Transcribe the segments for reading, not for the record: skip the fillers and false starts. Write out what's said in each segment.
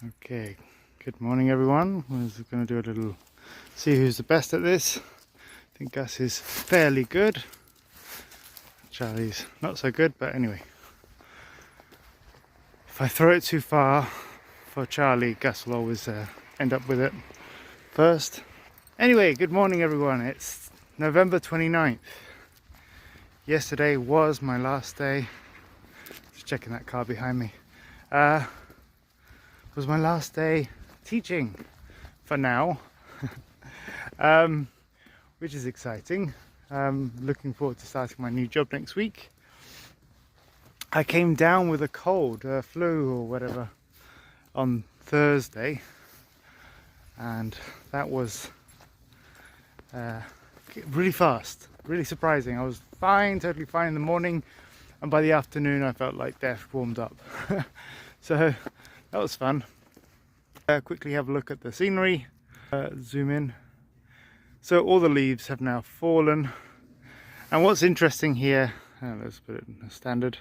Okay, good morning everyone. We're going to do a little see who's the best at this. I think Gus is fairly good. Charlie's not so good, but anyway. If I throw it too far for Charlie, Gus will always end up with it first. Anyway, good morning everyone. It's November 29th. Yesterday was my last day. Just checking that car behind me. Was my last day teaching for now, which is exciting. Looking forward to starting my new job next week. I came down with a cold, flu or whatever, on Thursday, and that was really fast, really surprising. I was fine, totally fine in the morning, and by the afternoon I felt like death warmed up. So that was fun. Quickly have a look at the scenery, zoom in. So all the leaves have now fallen, and what's interesting here, let's put it in a standard.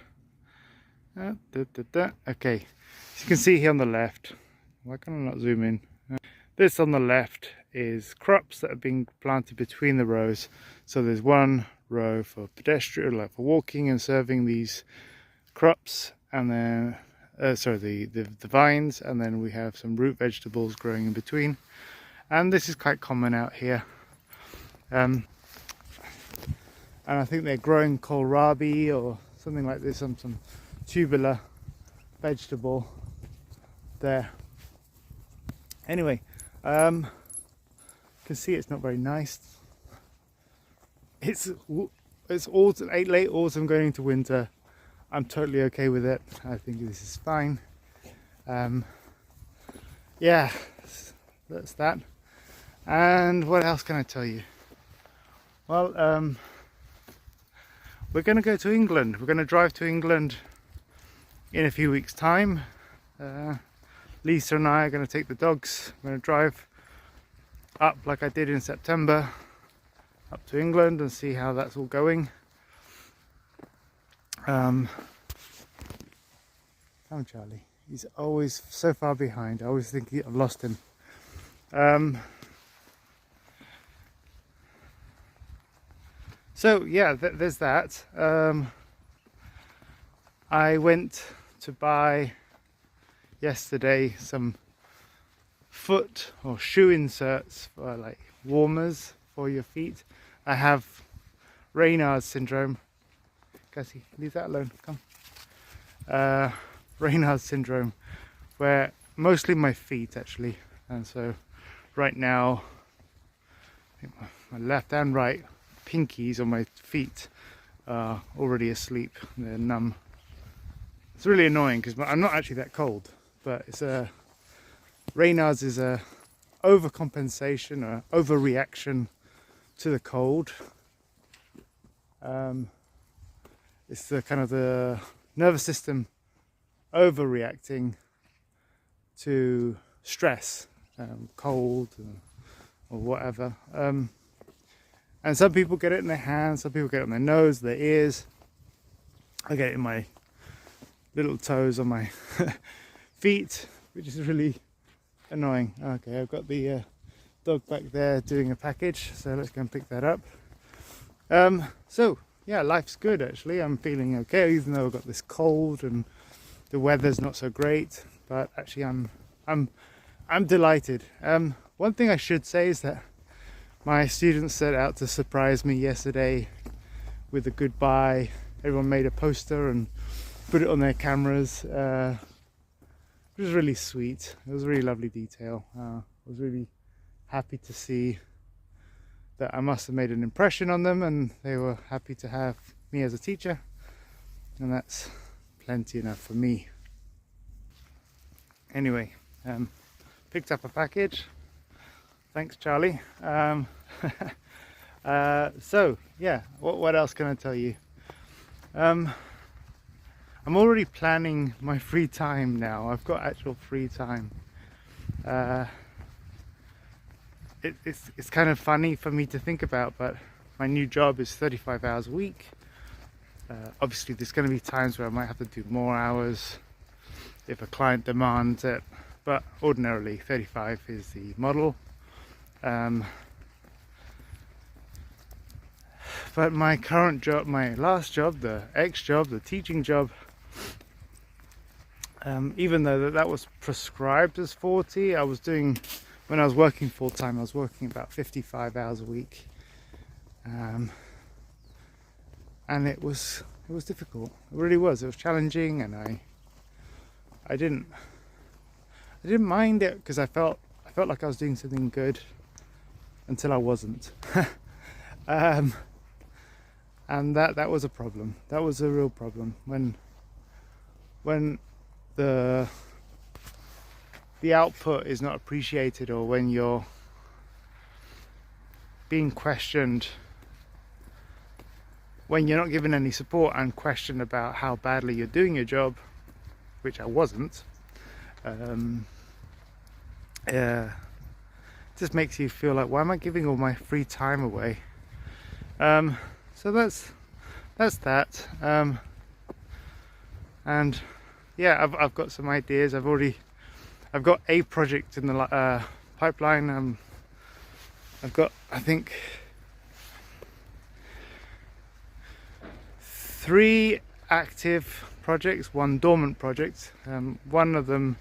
Okay, as you can see here on the left, why can I not zoom in? This on the left is crops that are being planted between the rows. So there's one row for pedestrian, like for walking and serving these crops, and then the vines, and then we have some root vegetables growing in between. And this is quite common out here. And I think they're growing kohlrabi or something like this, some tubular vegetable there. Anyway, you can see it's not very nice. It's autumn, late autumn going into winter. I'm totally okay with it. I think this is fine. Yeah, that's that. And what else can I tell you? Well, we're going to go to England. We're going to drive to England in a few weeks' time. Lisa and I are going to take the dogs. We're going to drive up like I did in September, up to England, and see how that's all going. Come Charlie, he's always so far behind. I always think I've lost him. So yeah, there's that. I went to buy yesterday some foot or shoe inserts for like warmers for your feet. I have Raynaud's syndrome. Cassie, leave that alone, come. Raynaud's syndrome, where mostly my feet actually, and so right now I think my left and right pinkies on my feet are already asleep. They're numb. It's really annoying because I'm not actually that cold, but it's Raynaud's is a overcompensation or overreaction to the cold. It's the kind of the nervous system overreacting to stress, cold or whatever. And some people get it in their hands, some people get it on their nose, their ears. I get it in my little toes on my feet, which is really annoying. Okay, I've got the dog back there doing a package, so let's go and pick that up. So yeah, life's good actually. I'm feeling okay, even though I've got this cold and the weather's not so great. But actually, I'm delighted. One thing I should say is that my students set out to surprise me yesterday with a goodbye. Everyone made a poster and put it on their cameras. It was really sweet. It was a really lovely detail. I was really happy to see that I must have made an impression on them, and they were happy to have me as a teacher, and that's plenty enough for me. Anyway, picked up a package. Thanks, Charlie. So yeah, what else can I tell you? I'm already planning my free time now. I've got actual free time. It's kind of funny for me to think about, but my new job is 35 hours a week. Obviously there's going to be times where I might have to do more hours if a client demands it. but ordinarily 35 is the model. But my current job, my last job, the job, the teaching job, even though that was prescribed as 40, I was doing, when I was working full-time, I was working about 55 hours a week, and it was difficult. It really was. It was challenging, and I didn't mind it because I felt like I was doing something good until I wasn't. And that was a problem. That was a real problem when the output is not appreciated, or when you're being questioned, when you're not given any support and questioned about how badly you're doing your job, which I wasn't. It just makes you feel like, why am I giving all my free time away? So that's that. And yeah, I've got some ideas. I've got a project in the pipeline. I've got, I think, 3 active projects, 1 dormant project. One of them,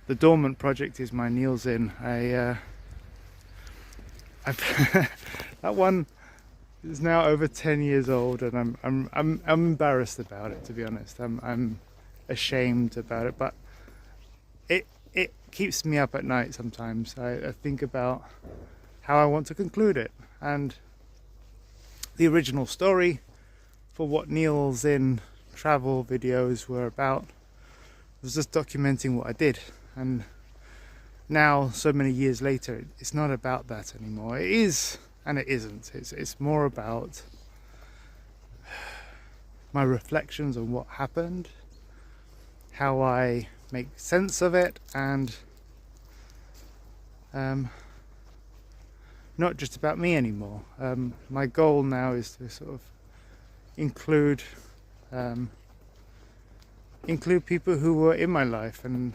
the dormant project, is my Niels Inn. That one is now over 10 years old, and I'm embarrassed about it, to be honest. I'm ashamed about it, but it keeps me up at night sometimes. I think about how I want to conclude it, and the original story for what Niels Inn travel videos were about was just documenting what I did. And now, so many years later, it's not about that anymore. It is, and it isn't. It's more about my reflections on what happened, how I make sense of it, and not just about me anymore. My goal now is to sort of include people who were in my life and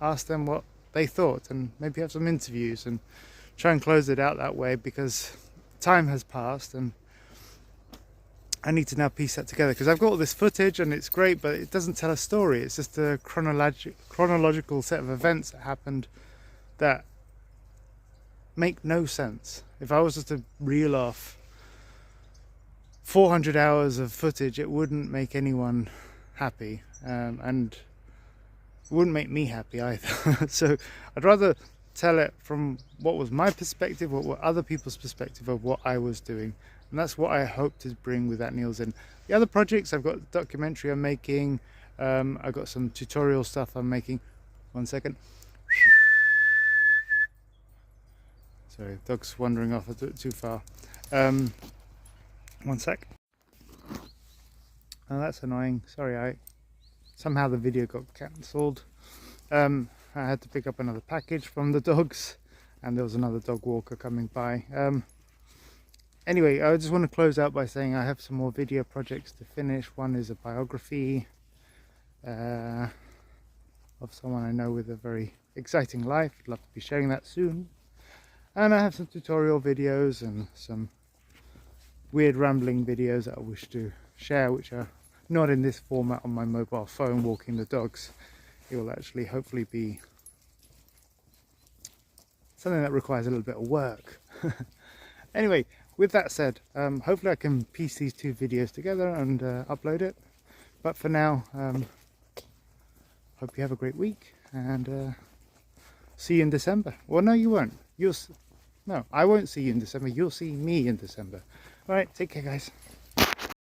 ask them what they thought, and maybe have some interviews and try and close it out that way, because time has passed and I need to now piece that together, because I've got all this footage and it's great, but it doesn't tell a story. It's just a chronological set of events that happened that make no sense. If I was just to reel off 400 hours of footage, it wouldn't make anyone happy, and it wouldn't make me happy either. So I'd rather tell it from what was my perspective, what were other people's perspective of what I was doing. And that's what I hope to bring with that Niels Inn. The other projects, I've got a documentary I'm making, I've got some tutorial stuff I'm making. One second. Sorry, dog's wandering off a bit too far. One sec. Oh, that's annoying. Sorry, somehow the video got cancelled. I had to pick up another package from the dogs, and there was another dog walker coming by. Anyway, I just want to close out by saying I have some more video projects to finish. One is a biography of someone I know with a very exciting life. I'd love to be sharing that soon. And I have some tutorial videos and some weird rambling videos that I wish to share, which are not in this format on my mobile phone walking the dogs. It will actually hopefully be something that requires a little bit of work. Anyway, with that said, hopefully I can piece these 2 videos together and upload it. But for now, hope you have a great week, and see you in December. Well, no, you won't. No, I won't see you in December. You'll see me in December. All right, take care, guys.